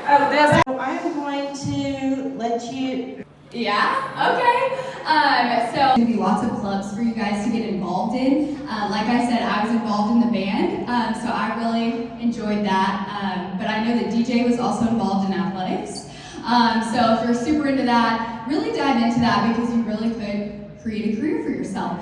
Oh, that's. I'm going to let you. Yeah? Okay. So There's going to be lots of clubs for you guys to get involved in. Like I said, I was involved in the band, so I really enjoyed that. But I know that DJ was also involved in athletics. So if you're super into that, really dive into that because you really could create a career for yourself.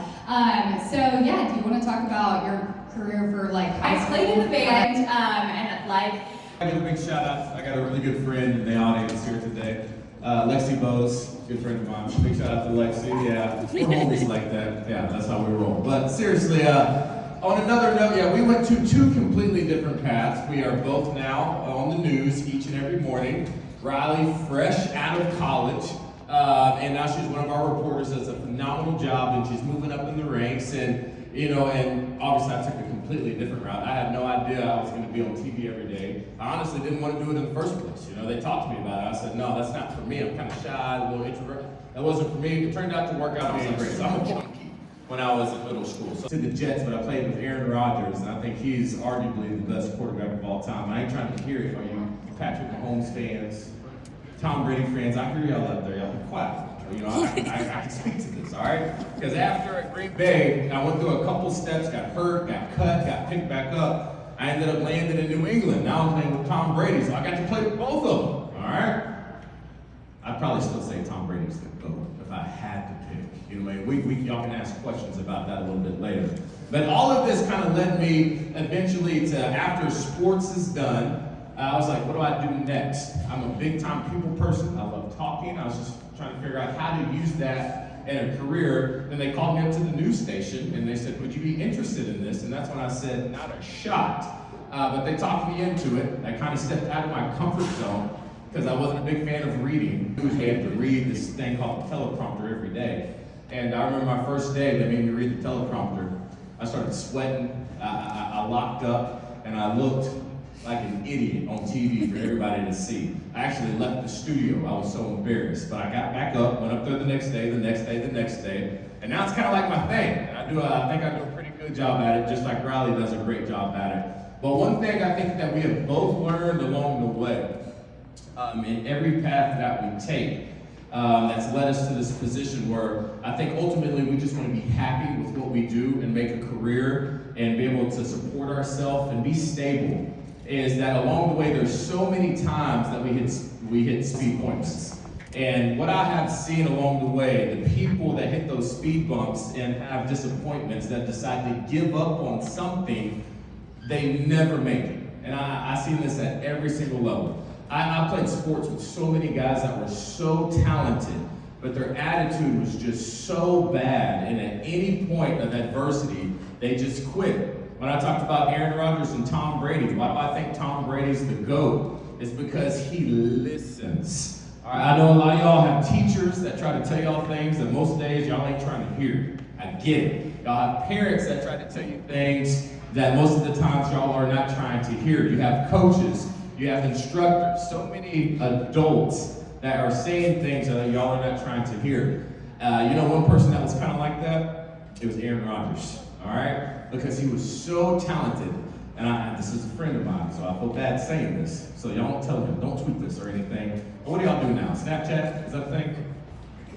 So yeah, do you want to talk about your career for like high I school? played in the band, and like. I give a big shout out. I got a really good friend in the audience here today. Lexi Bose, good friend of mine. Big shout out to Lexi. Yeah, we're homies like that. Yeah, that's how we roll. But seriously, on another note, yeah, we went to two completely different paths. We are both now on the news each and every morning. Rylie, fresh out of college, and now she's one of our reporters. Does a phenomenal job, and she's moving up in the ranks. And you know, and obviously I took a completely different route. I had no idea I was going to be on TV every day. I honestly didn't want to do it in the first place. You know, they talked to me about it. I said, no, that's not for me. I'm kind of shy, a little introvert. That wasn't for me. It turned out to work out being great. So I'm a junkie when I was in middle school. So to the Jets, but I played with Aaron Rodgers, and I think he's arguably the best quarterback of all time. I ain't trying to hear it for you Patrick Mahomes fans, Tom Brady fans. I hear y'all out there. Y'all be quiet. You know, I can speak to this, all right? Because after at Green Bay, I went through a couple steps, got hurt, got cut, got picked back up. I ended up landing in New England. Now I'm playing with Tom Brady, so I got to play with both of them, all right? I'd probably still say Tom Brady's the GOAT if I had to pick. You know, y'all can ask questions about that a little bit later. But all of this kind of led me eventually to, after sports is done, I was like, what do I do next? I'm a big time people person. I love talking. I was just trying to figure out how to use that in a career. Then they called me up to the news station and they said, would you be interested in this? And that's when I said, not a shot. But they talked me into it. I kind of stepped out of my comfort zone because I wasn't a big fan of reading. We had to read this thing called the teleprompter every day. And I remember my first day, they made me read the teleprompter. I started sweating. I locked up and I looked like an idiot on TV for everybody to see. I actually left the studio. I was so embarrassed. But I got back up, went up there the next day, and now it's kind of like my thing. And I think I do a pretty good job at it, just like Rylie does a great job at it. But one thing I think that we have both learned along the way, in every path that we take, that's led us to this position where I think ultimately we just want to be happy with what we do and make a career and be able to support ourselves and be stable. Is that along the way there's so many times that we hit speed bumps. And what I have seen along the way, the people that hit those speed bumps and have disappointments that decide to give up on something, they never make it. And I see this at every single level. I played sports with so many guys that were so talented, but their attitude was just so bad, and at any point of adversity, they just quit. When I talked about Aaron Rodgers and Tom Brady, why do I think Tom Brady's the GOAT? It's because he listens. All right, I know a lot of y'all have teachers that try to tell y'all things that most days y'all ain't trying to hear. I get it. Y'all have parents that try to tell you things that most of the times y'all are not trying to hear. You have coaches, you have instructors, so many adults that are saying things that y'all are not trying to hear. You know one person that was kind of like that? It was Aaron Rodgers, all right? Because he was so talented. And this is a friend of mine, so I feel bad saying this. So y'all don't tell him, don't tweet this or anything. But what do y'all do now? Snapchat, is that a thing?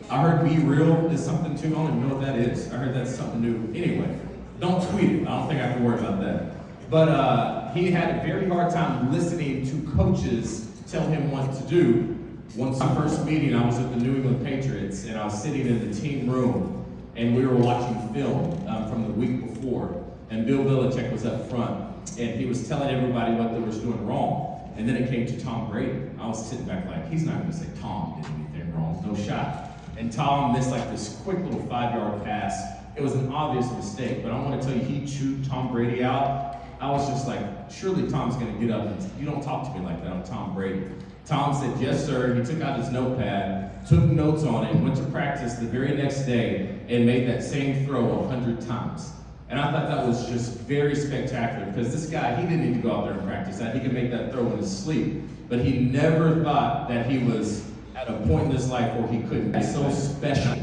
I heard Be Real is something too. I don't even know what that is. I heard that's something new. Anyway, don't tweet it. I don't think I have to worry about that. But he had a very hard time listening to coaches tell him what to do. Once my first meeting, I was at the New England Patriots, and I was sitting in the team room, and we were watching film from the week before. And Bill Belichick was up front, and he was telling everybody what they were doing wrong. And then it came to Tom Brady. I was sitting back like, he's not going to say Tom did anything wrong, no shot. And Tom missed like this quick little 5-yard pass. It was an obvious mistake, but I want to tell you, he chewed Tom Brady out. I was just like, surely Tom's going to get up and say, you don't talk to me like that, I'm Tom Brady. Tom said, yes, sir. He took out his notepad, took notes on it, went to practice the very next day, and made that same throw 100 times. And I thought that was just very spectacular because this guy, he didn't need to go out there and practice that. He could make that throw in his sleep. But he never thought that he was at a point in his life where he couldn't be so special.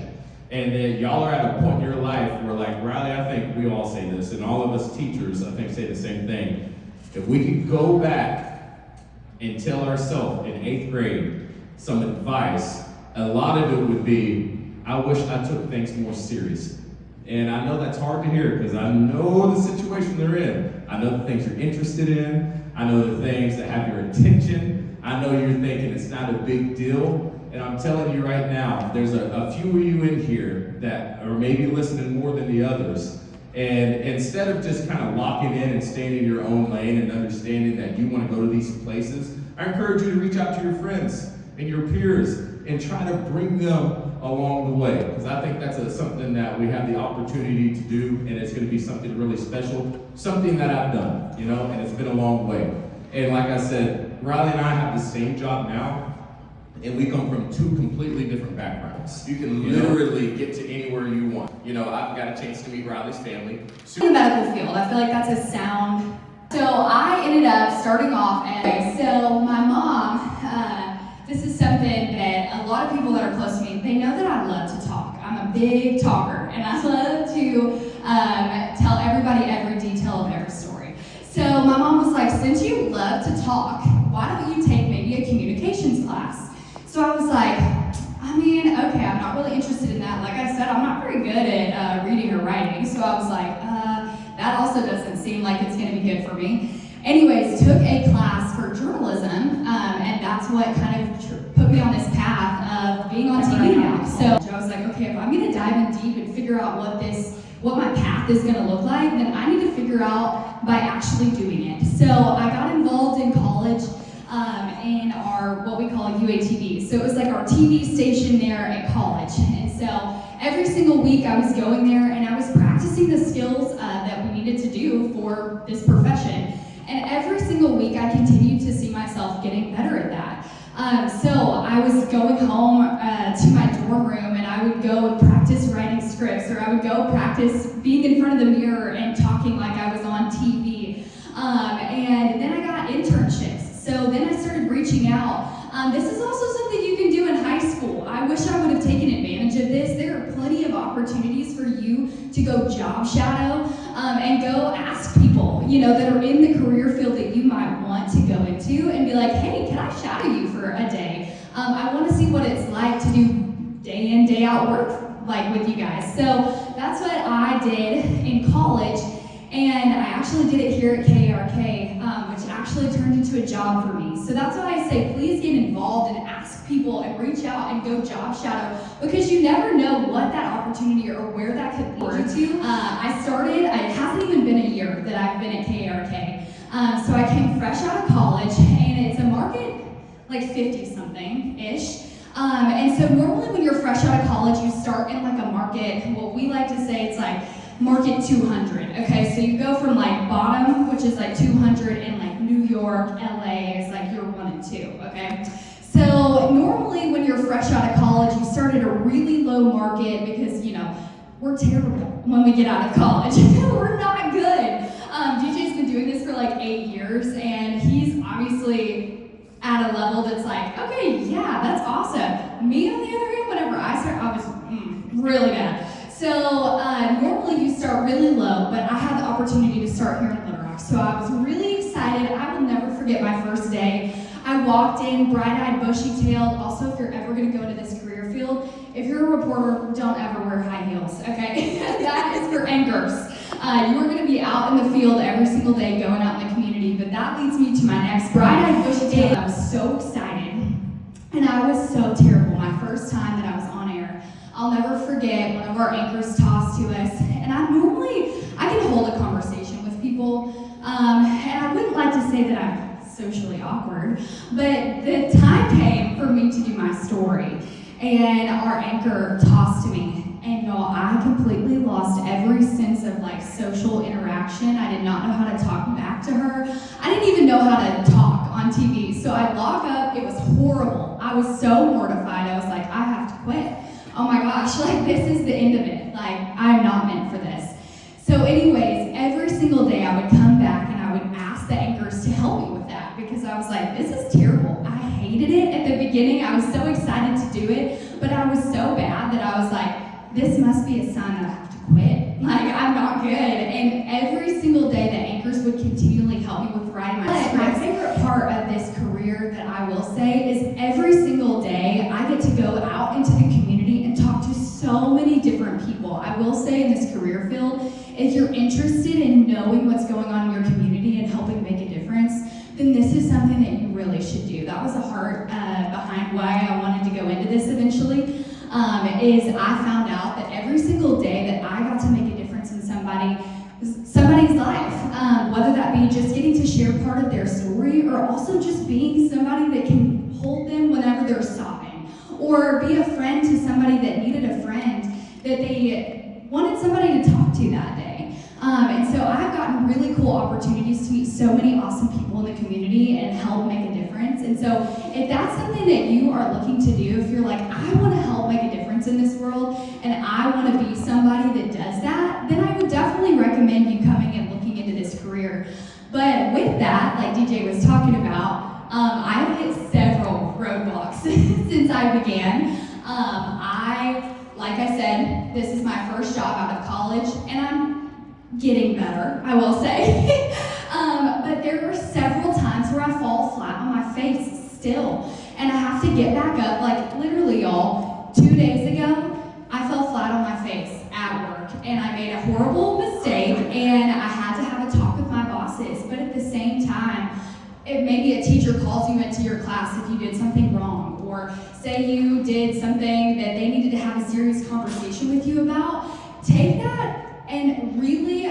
And then y'all are at a point in your life where, like, Rylie, I think we all say this, and all of us teachers, I think, say the same thing. If we could go back and tell ourselves in 8th grade some advice, a lot of it would be, I wish I took things more seriously. And I know that's hard to hear because I know the situation they're in. I know the things you're interested in. I know the things that have your attention. I know you're thinking it's not a big deal. And I'm telling you right now, there's a few of you in here that are maybe listening more than the others. And instead of just kind of locking in and staying in your own lane and understanding that you want to go to these places, I encourage you to reach out to your friends and your peers and try to bring them along the way. Because I think that's something that we have the opportunity to do, and it's going to be something really special, something that I've done, you know, and it's been a long way. And like I said, Rylie and I have the same job now, and we come from 2 completely different backgrounds. You can literally get to anywhere you want. You know, I've got a chance to meet Rylie's family. In the medical field, I feel like that's a sound. So I ended up starting off as, so my mom, this is something that a lot of people that are close to me, they know that I love to talk. I'm a big talker, and I love to tell everybody every detail of every story. So my mom was like, since you love to talk, why don't you take maybe a communications class? So I was like, I mean, okay, I'm not really interested in that. Like I said, I'm not very good at reading or writing. So I was like, that also doesn't seem like it's gonna be good for me. Anyways, took a class for journalism, and that's what kind of put me on this path of being on TV now. So I was like, okay, if I'm gonna dive in deep and figure out what my path is gonna look like, then I need to figure out by actually doing it. So I got involved in college in our, what we call UATV. So it was like our TV station there at college. And so every single week I was going there and I was practicing the skills that we needed to do for this profession. And every single week I continued to see myself getting better at that. So I was going home to my dorm room and I would go and practice writing scripts, or I would go practice being in front of the mirror and talking like I was on TV. And then I got internships. So then I started reaching out. This is also something you can do in high school. I wish I would have taken advantage of this. There are plenty of opportunities for you to go job shadow and go ask people, you know, that are in the career field that you might want to go into and be like, hey, can I shadow you for a day? I want to see what it's like to do day in, day out work like with you guys. So that's what I did in college. And I actually did it here at KARK, which actually turned into a job for me. So that's why I say, please get involved and ask people and reach out and go job shadow, because you never know what that opportunity or where that could lead you to. It hasn't even been a year that I've been at KARK. So I came fresh out of college, and it's a market like 50-something-ish. And so normally when you're fresh out of college, you start in like a market, what we like to say, it's like market 200, okay? So you go from like bottom, which is like 200 in like New York, LA is like your 1 and 2, okay? So normally when you're fresh out of college, you start at a really low market because, you know, we're terrible when we get out of college. We're not good. DJ's been doing this for like 8 years, and he's obviously at a level that's like, okay, yeah, that's awesome. Me on the other hand, whenever I started, I was really bad. So normally you start really low, but I had the opportunity to start here in Little Rock. So I was really excited. I will never forget my first day. I walked in bright-eyed, bushy-tailed. Also, if you're ever going to go into this career field, if you're a reporter, don't ever wear high heels, okay? That is for anchors. You are going to be out in the field every single day going out in the community, but that leads me to my next bright-eyed, bushy-tailed. I was so excited, and I was so terrible. My first time that I was on air, I'll never forget one of our anchors tossed to us, and I can hold a conversation with people, and I wouldn't like to say that I'm socially awkward, but the time came for me to do my story, and our anchor tossed to me, and y'all, I completely lost every sense of like social interaction. I did not know how to talk back to her. I didn't even know how to talk on TV, so I lock up. It was horrible. I was so mortified. I was like, I have to quit. Oh my gosh, like this is the end of it. Like, I'm not meant for this. So anyways, every single day I would come back and I would ask the anchors to help me with that, because I was like, this is terrible. I hated it at the beginning. I was so excited to do it, but I was so bad that I was like, this must be a sign that I have to quit. Like, I'm not good. And every single day the anchors would continually help me with writing my scripts. My favorite part of this career say is every single day I get to go out into the community and talk to so many different people. I will say in this career field, if you're interested in knowing what's going on in your community and helping make a difference, then this is something that you really should do. That was the heart behind why I wanted to go into this eventually, is I found out that every single day that I got to make a difference in somebody's life, whether that be just getting to share part of their story or also just being somebody that can hold them whenever they're sobbing, or be a friend to somebody that needed a friend that they wanted somebody to talk to that day. And so I've gotten really cool opportunities to meet so many awesome people in the community and help make a difference. And so if that's something that you are looking to do, if you're like, I want to help make a difference in this world and I want to be somebody that does that, then I would definitely recommend you coming and looking into this career. But with that, like DJ was talking about, I've hit several roadblocks since I began. Like I said, this is my first job out of college, and I'm getting better, I will say. But there are several times where I fall flat on my face still, and I have to get back up. Like literally, y'all, 2 days ago, I fell flat on my face at work, and I made a horrible mistake, and I had to have a talk with my bosses. But at the same time, if maybe a teacher calls you into your class if you did something wrong, or say you did something that they needed to have a serious conversation with you about, take that and really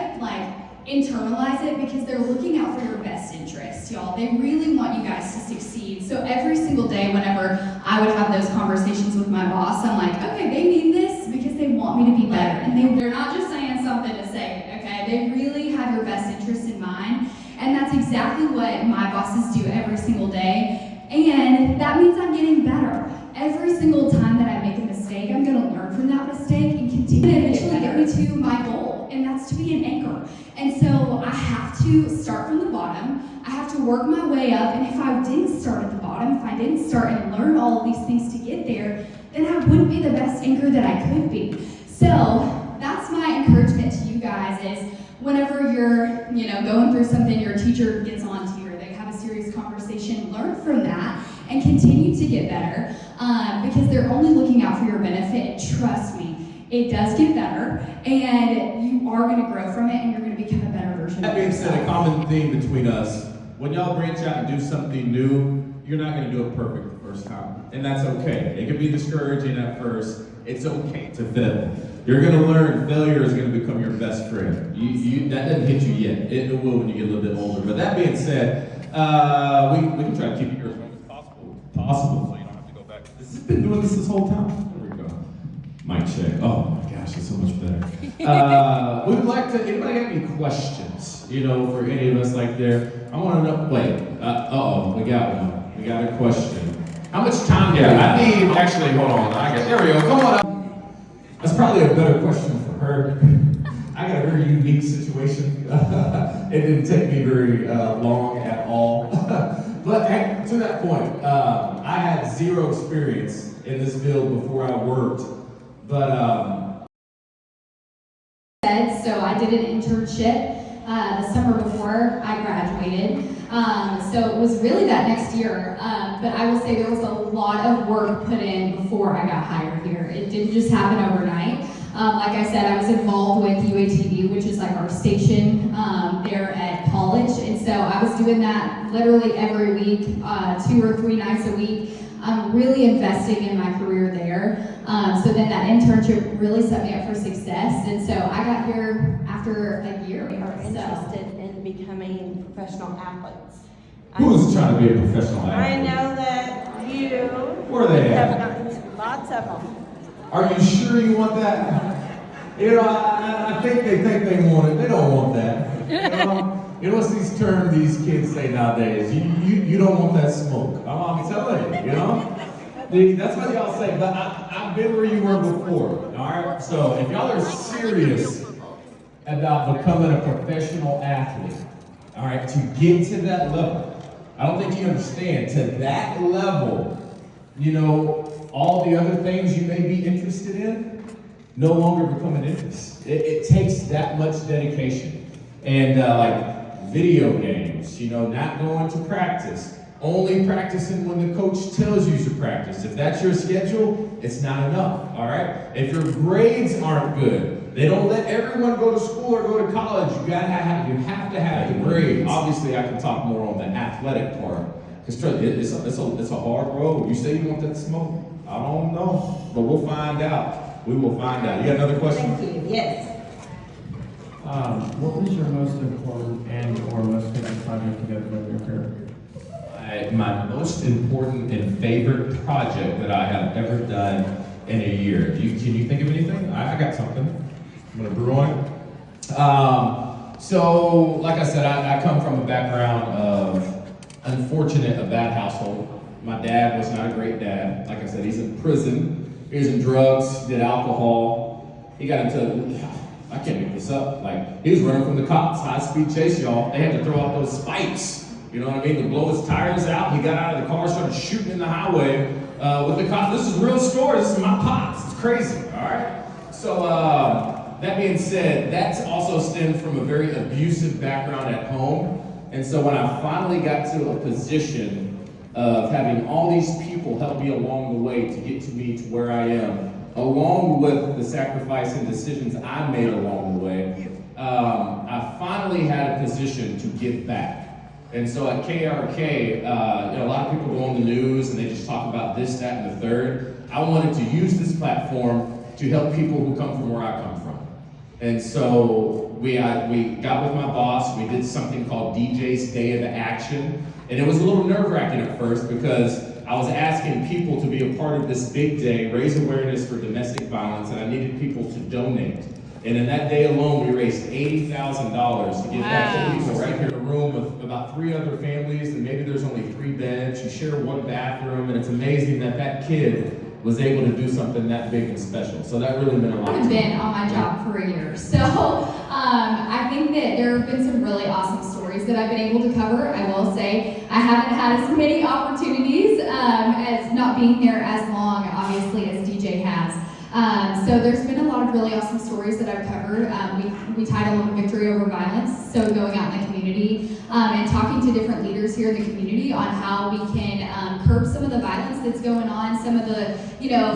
internalize it, because they're looking out for your best interest, y'all. They really want you guys to succeed. So every single day whenever I would have those conversations with my boss, I'm like, okay, they need this because they want me to be better. And they're not just saying something to say it, okay? They really have your best interest in mind. And that's exactly what my bosses do every single day. And that means I'm getting better. Every single time that I make a mistake, I'm going to learn from that mistake and continue to eventually get me to my goal, and that's to be an anchor. And so I have to start from the bottom. I have to work my way up, and if I didn't start at the bottom, if I didn't start and learn all of these things to get there, then I wouldn't be the best anchor that I could be. So that's my encouragement to you guys is, whenever you're, going through something, your teacher gets on to you, or they have a serious conversation, learn from that and continue to get better, because they're only looking out for your benefit. Trust me, it does get better, and you are going to grow from it, and you're going to become a better version That of being yourself. said, a common theme between us, when y'all branch out and do something new, you're not going to do it perfect the first time, and that's okay. It can be discouraging at first. It's okay to fail. You're going to learn failure is going to become your best friend. That doesn't hit you yet. It will when you get a little bit older. But that being said, we can try to keep it here as long as possible, so you don't have to go back. Has this been doing this whole time? There we go. Mic check. Oh my gosh, it's so much better. We would like to, anybody have any questions, for any of us like there? I want to know, we got one. We got a question. How much time do you have? I need, actually, hold on. There we go. Come on up. That's probably a better question for her. I got a very unique situation. It didn't take me very long at all. But to that point, I had zero experience in this field before I worked. But So I did an internship the summer before I graduated. So it was really that next year. But I will say there was a lot of work put in before I got hired here. It didn't just happen overnight. Like I said, I was involved with UATV, which is like our station there at college. And so I was doing that literally every week, 2 or 3 nights a week. I'm really investing in my career there. So then that internship really set me up for success. And so I got here after a year. We are interested in becoming professional athletes. who's trying to be a professional I athlete? know that you Where are they have at? gotten lots of them. Are you sure you want that? I think they want it. They don't want that. What's these terms these kids say nowadays? You don't want that smoke. I'm telling you, That's what y'all say, but I've been where you were before, all right? So if y'all are serious about becoming a professional athlete, all right, to get to that level, I don't think you understand, to that level, all the other things you may be interested in no longer become an interest. It takes that much dedication. And like video games, not going to practice, Only practicing when the coach tells you to practice. If that's your schedule, it's not enough, all right? If your grades aren't good, they don't let everyone go to school or go to college. You have to have a grade. Obviously, I can talk more on the athletic part, because it's a hard road. You say you want that smoke? I don't know, but we'll find out. We will find out. You got another question? Thank you, yes. What was your most important and or most favorite project together in your career? My most important and favorite project that I have ever done in a year. Can you think of anything? I got something. I'm gonna brew on it. So, like I said, I come from a background of a bad household. My dad was not a great dad. Like I said, he's in prison. He was in drugs, did alcohol. He got into, I can't make this up. Like, he was running from the cops, high-speed chase, y'all. They had to throw out those spikes. You know what I mean? To blow his tires out. He got out of the car, started shooting in the highway with the cops. This is real story. This is my pops. It's crazy, all right? So, that being said, that's also stemmed from a very abusive background at home. And so when I finally got to a position of having all these people help me along the way to get to me to where I am, along with the sacrifice and decisions I made along the way, I finally had a position to give back. And so at KARK, a lot of people go on the news and they just talk about this, that, and the third. I wanted to use this platform to help people who come from where I come from. And so we got with my boss, we did something called DJ's Day of Action. And it was a little nerve-wracking at first because I was asking people to be a part of this big day, raise awareness for domestic violence, and I needed people to donate. And in that day alone, we raised $80,000 to give back to people right here in a room with about 3 other families, and maybe there's only 3 beds. You share 1 bathroom, and it's amazing that kid was able to do something that big and special. So that really meant a lot to me. I've been on my job for a year, so I think that there have been some really awesome stories that I've been able to cover. I will say I haven't had as many opportunities as not being there as long, obviously, as DJ has. So there's been a lot of really awesome stories that I've covered. We title them Victory Over Violence, so going out in the community and talking to different leaders here in the community on how we can curb some of the violence that's going on, some of the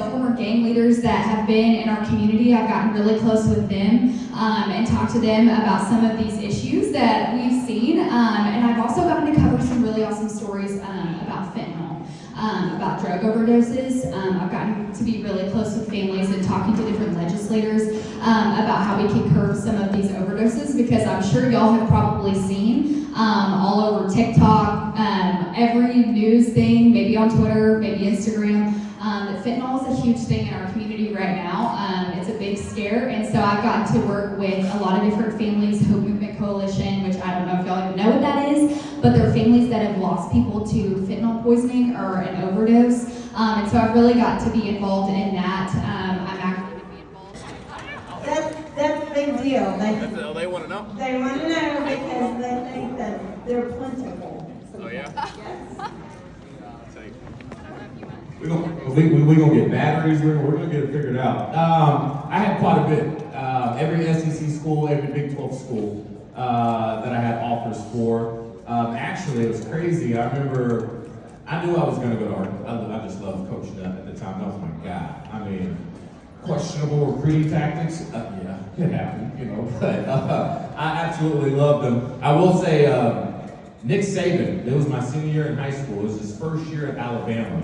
former gang leaders that have been in our community. I've gotten really close with them and talked to them about some of these issues that we've seen, and I've also gotten to cover some really awesome stories about fentanyl. About drug overdoses. I've gotten to be really close with families and talking to different legislators about how we can curb some of these overdoses, because I'm sure y'all have probably seen all over TikTok, every news thing, maybe on Twitter, maybe Instagram, that fentanyl is a huge thing in our community right now. It's a big scare, and so I've gotten to work with a lot of different families, Hope Movement Coalition, which I don't know if y'all even know what that is, but they're families that have lost people to fentanyl poisoning or an overdose, and so I've really got to be involved in that. I'm actively to be involved. That's a big deal. They want to know? They want to know because they think that they're plentiful. Oh, yeah? Yes. We're gonna get batteries. We're gonna get it figured out. I had quite a bit. Every SEC school, every Big 12 school that I had offers for. Actually, it was crazy. I remember I knew I was gonna go to Arkansas. I just loved Coach Nutt at the time. That was my guy. I mean, questionable recruiting tactics. Yeah, it happened, But I absolutely loved him. I will say, Nick Saban. It was my senior year in high school. It was his first year at Alabama.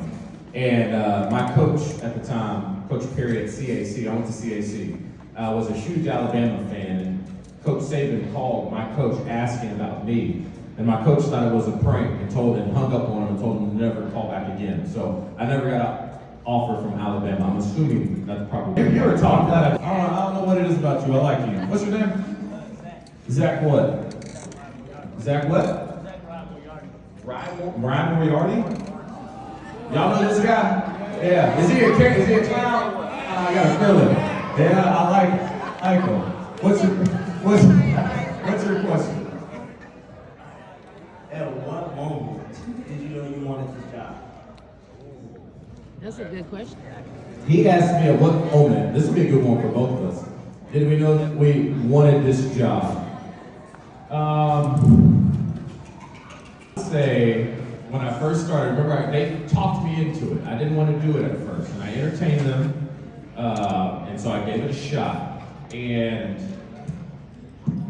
And my coach at the time, Coach Perry at CAC, I went to CAC, was a huge Alabama fan. And Coach Saban called my coach asking about me. And my coach thought it was a prank and hung up on him and told him to never call back again. So I never got an offer from Alabama. I'm assuming that's probably. You're a talk that I don't know what it is about you. I like you. What's your name? Zach what? Zach what? Ryan Moriarty? Y'all know this guy? Yeah. Is he a clown? I got a feeling. Yeah, I like him. What's your question? At what moment did you know you wanted this job? That's a good question. He asked me at what moment, this would be a good one for both of us, did we know that we wanted this job? I'd say when I first started, remember they talked me into it. I didn't want to do it at first, and I entertained them, and so I gave it a shot. And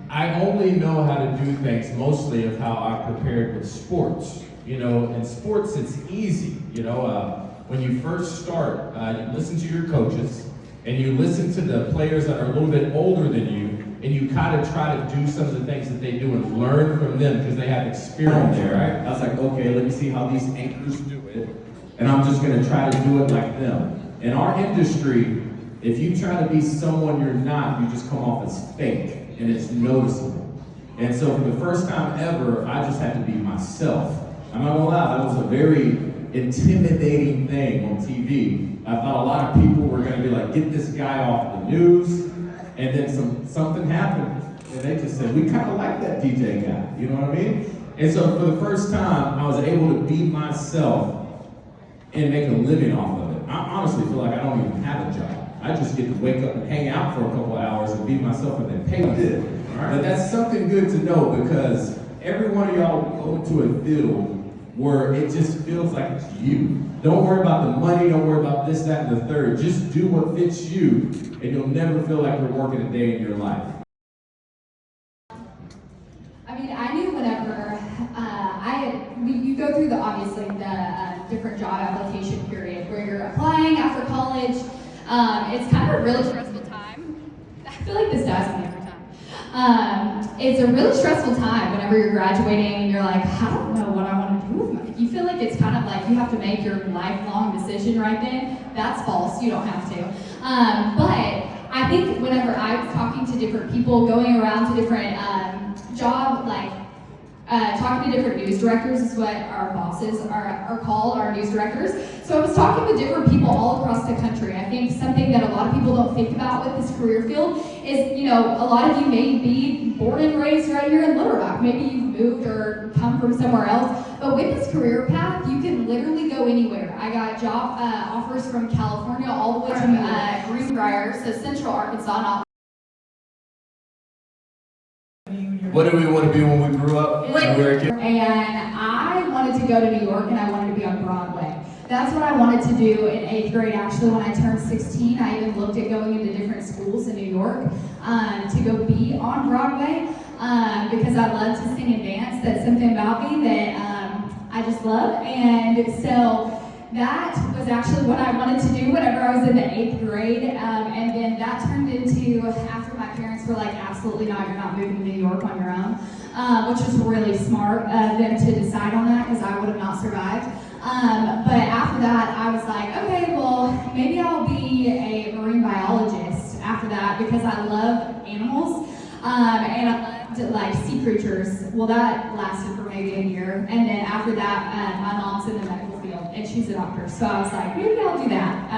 I only know how to do things mostly of how I prepared with sports. You know, in sports it's easy. You know, when you first start, you listen to your coaches, and you listen to the players that are a little bit older than you, and you kind of try to do some of the things that they do and learn from them because they have experience there, right? I was like, okay, let me see how these anchors do it, and I'm just gonna try to do it like them. In our industry, if you try to be someone you're not, you just come off as fake, and it's noticeable. And so for the first time ever, I just had to be myself. I'm not gonna lie, that was a very intimidating thing on TV. I thought a lot of people were gonna be like, get this guy off the news, and then something happened, and they just said, we kind of like that DJ guy, you know what I mean? And so for the first time, I was able to be myself and make a living off of it. I honestly feel like I don't even have a job. I just get to wake up and hang out for a couple of hours and be myself and then pay it. But that's something good to know because every one of y'all go into a field where it just feels like it's you. Don't worry about the money, don't worry about this, that, and the third. Just do what fits you, and you'll never feel like you're working a day in your life. I mean, I knew whenever you go through obviously the different job application period where you're applying after college. It's kind of a really stressful time. I feel like this dies on me every time. It's a really stressful time whenever you're graduating and you're like, I don't know what I want to do with my life. You feel like it's kind of like you have to make your lifelong decision right then. That's false. You don't have to. But I think whenever I was talking to different people, going around to different talking to different news directors is what our bosses are called, our news directors. So I was talking with different people all across the country. I think something that a lot of people don't think about with this career field is, you know, a lot of you may be born and raised right here in Little Rock. Maybe you've moved or come from somewhere else. But with this career path, you can literally go anywhere. I got job offers from California all the way to Greenbrier, so Central Arkansas, not What do we want to be when we grew up? When we were a kid? And I wanted to go to New York and I wanted to be on Broadway. That's what I wanted to do in 8th grade. Actually, when I turned 16, I even looked at going into different schools in New York to go be on Broadway because I love to sing and dance. That's something about me that I just love. And so that was actually what I wanted to do whenever I was in the 8th grade. And then that turned into, after my parents were like, absolutely not, you're not moving to New York on your own, which was really smart of them to decide on that because I would have not survived. But after that, I was like, okay, well, maybe I'll be a marine biologist after that because I love animals and I loved like sea creatures. Well, that lasted for maybe a year. And then after that, my mom's in the medical field and she's a doctor. So I was like, maybe I'll do that.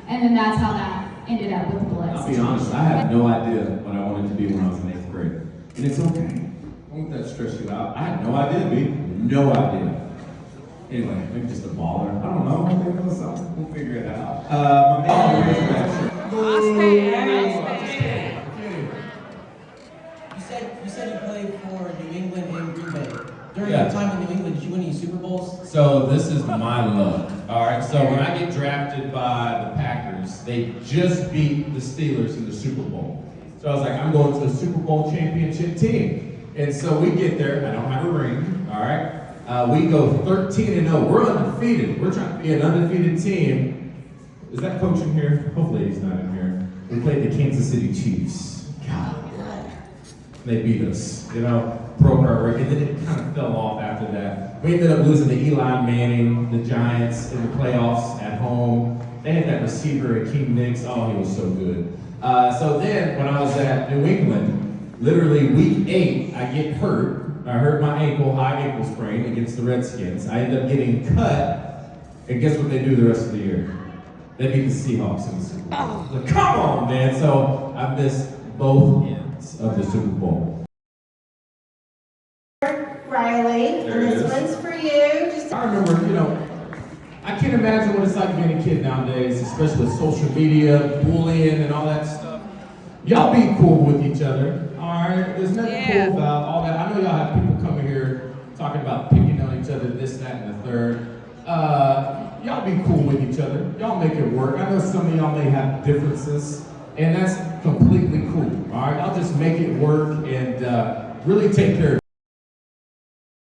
And then that's how that ended up with the list. I'll be honest, I had no idea what I wanted to be when I was in 8th grade. And it's okay. Don't let that stress you out. I had no idea, B. No idea. Anyway, maybe just a baller. I don't know. Maybe it was something. We'll figure it out. My name is Razorback. You said you played for New England and Green Bay. During Yeah. your time in New England, did you win any Super Bowls? So this is my luck. All right. So when I get drafted by the Packers, they just beat the Steelers in the Super Bowl. So I was like, I'm going to the Super Bowl championship team. And so we get there. I don't have a ring. All right. We go 13-0. We're undefeated. We're trying to be an undefeated team. Is that coach in here? Hopefully he's not in here. We played the Kansas City Chiefs. God. They beat us, you know, broke our record. And then it kind of fell off after that. We ended up losing to Eli Manning, the Giants, in the playoffs at home. They had that receiver, Akeem Nicks. Oh, he was so good. So then, when I was at New England, literally week 8, I get hurt. I hurt my ankle, high ankle sprain against the Redskins. I end up getting cut, and guess what they do the rest of the year? They beat the Seahawks in the Super Bowl. Like, come on, man. So I missed both ends of the Super Bowl. Rylie, There and it this is. one's for you. Just I remember, you know, I can't imagine what it's like being a kid nowadays, especially with social media, bullying, and all that stuff. Y'all be cool with each other, all right? There's nothing cool about all that. I know y'all have people coming here talking about picking on each other, this, that, and the third. Y'all be cool with each other. Y'all make it work. I know some of y'all may have differences, and that's completely cool. All right, y'all just make it work and really take care of